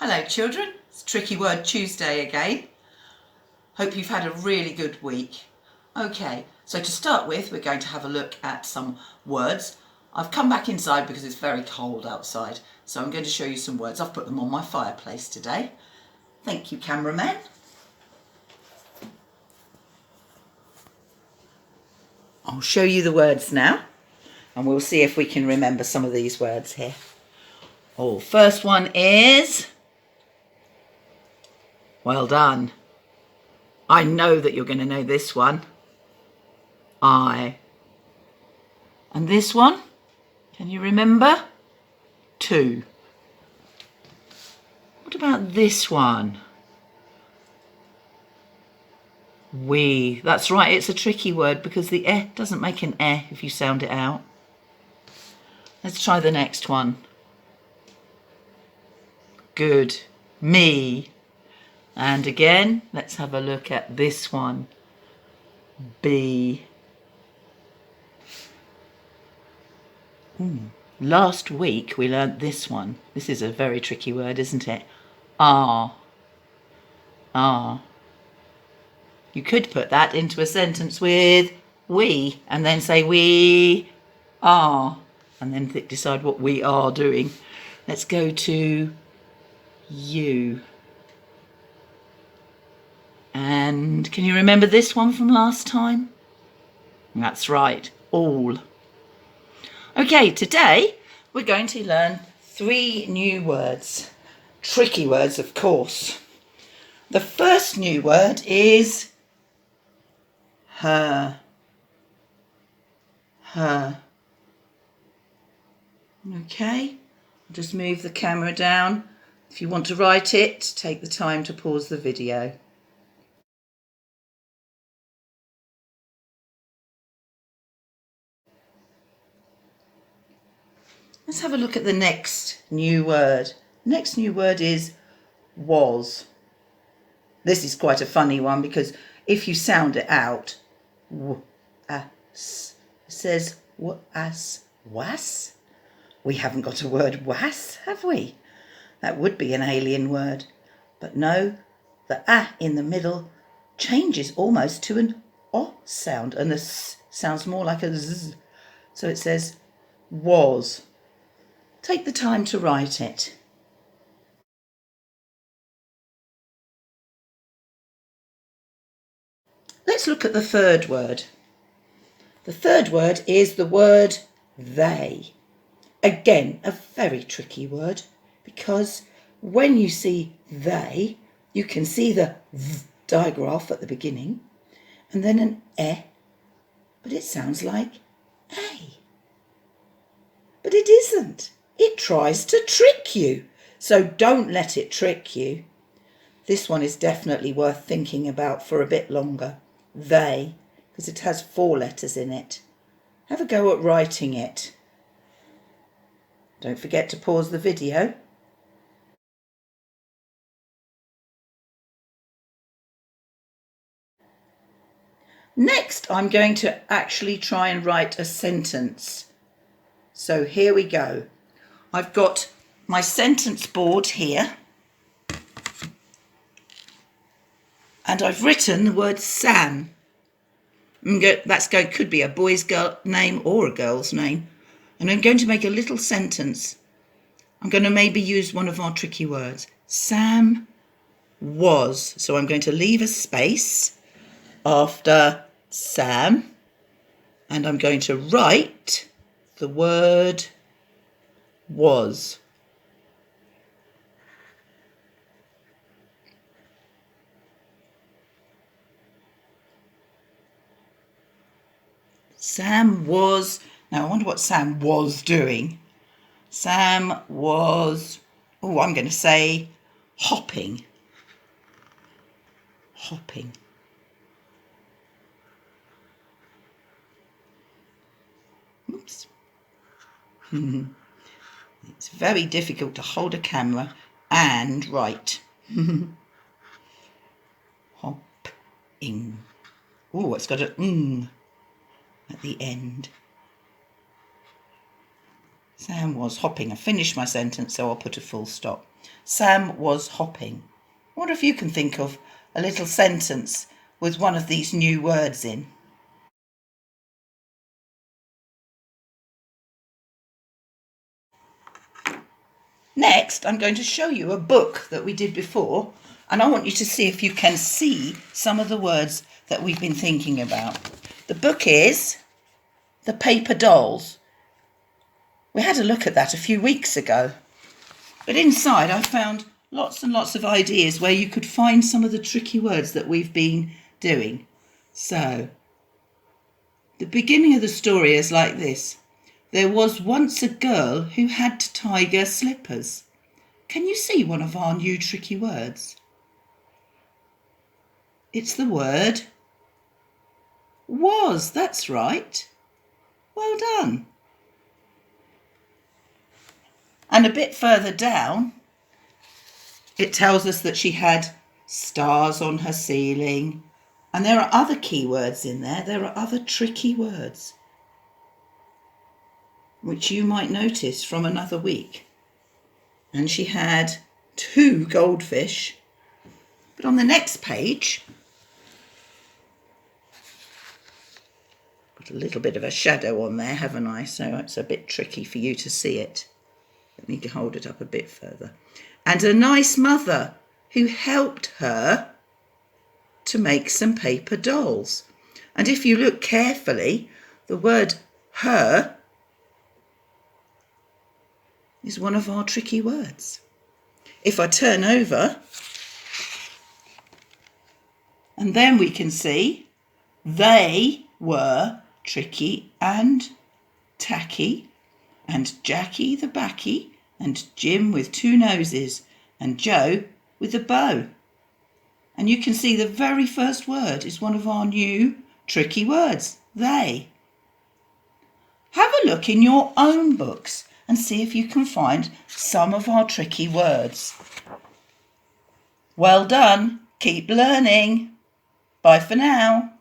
Hello children, it's Tricky Word Tuesday again. Hope you've had a really good week. Okay, so to start with we're going to have a look at some words. I've come back inside because it's very cold outside, so I'm going to show you some words. I've put them on my fireplace today. Thank you, cameraman. I'll show you the words now and we'll see if we can remember some of these words here. Oh, first one is... Well done. I know that you're going to know this one. I. And this one, can you remember? To. What about this one? We. That's right, it's a tricky word because the eh doesn't make an eh if you sound it out. Let's try the next one. Good. Me. And again, let's have a look at this one. Be. Last week we learnt this one. This is a very tricky word, isn't it? Are. Are. You could put that into a sentence with we and then say we are and then decide what we are doing. Let's go to you. And can you remember this one from last time? That's right, all. Okay, today we're going to learn 3 new words. Tricky words, of course. The first new word is her. Her. Okay, I'll just move the camera down. If you want to write it, take the time to pause the video. Let's have a look at the next new word. Next new word is was. This is quite a funny one because if you sound it out, w-as, it says w-as, was. We haven't got a word was, have we? That would be an alien word. But no, the a in the middle changes almost to an o sound and the s sounds more like a z. So it says was. Take the time to write it. Let's look at the third word. The third word is the word they. Again, a very tricky word because when you see they, you can see the v digraph at the beginning and then an e, but it sounds like a. But it isn't. It tries to trick you. So don't let it trick you. This one is definitely worth thinking about for a bit longer. They, because it has 4 letters in it. Have a go at writing it. Don't forget to pause the video. Next, I'm going to actually try and write a sentence. So here we go. I've got my sentence board here and I've written the word Sam. Could be a boy's name or a girl's name. And I'm going to make a little sentence. I'm going to maybe use one of our tricky words. Sam was. So I'm going to leave a space after Sam and I'm going to write the word was. Sam was, now I wonder what Sam was doing. Sam was, I'm going to say hopping. Hopping. Oops. It's very difficult to hold a camera and write. Hopping. Oh, it's got an at the end. Sam was hopping. I finished my sentence, so I'll put a full stop. Sam was hopping. I wonder if you can think of a little sentence with one of these new words in. Next, I'm going to show you a book that we did before, and I want you to see if you can see some of the words that we've been thinking about. The book is The Paper Dolls. We had a look at that a few weeks ago. But inside I found lots and lots of ideas where you could find some of the tricky words that we've been doing. So, the beginning of the story is like this. There was once a girl who had tiger slippers. Can you see one of our new tricky words? It's the word was. That's right. Well done. And a bit further down, it tells us that she had stars on her ceiling. And there are other key words in there. There are other tricky words which you might notice from another week. And she had 2 goldfish. But on the next page, put a little bit of a shadow on there, haven't I? So it's a bit tricky for you to see it. Let me hold it up a bit further. And a nice mother who helped her to make some paper dolls. And if you look carefully, the word her is one of our tricky words. If I turn over, and then we can see they were tricky and tacky, and Jackie the backy, and Jim with 2 noses, and Joe with a bow. And you can see the very first word is one of our new tricky words, they. Have a look in your own books and see if you can find some of our tricky words. Well done. Keep learning. Bye for now.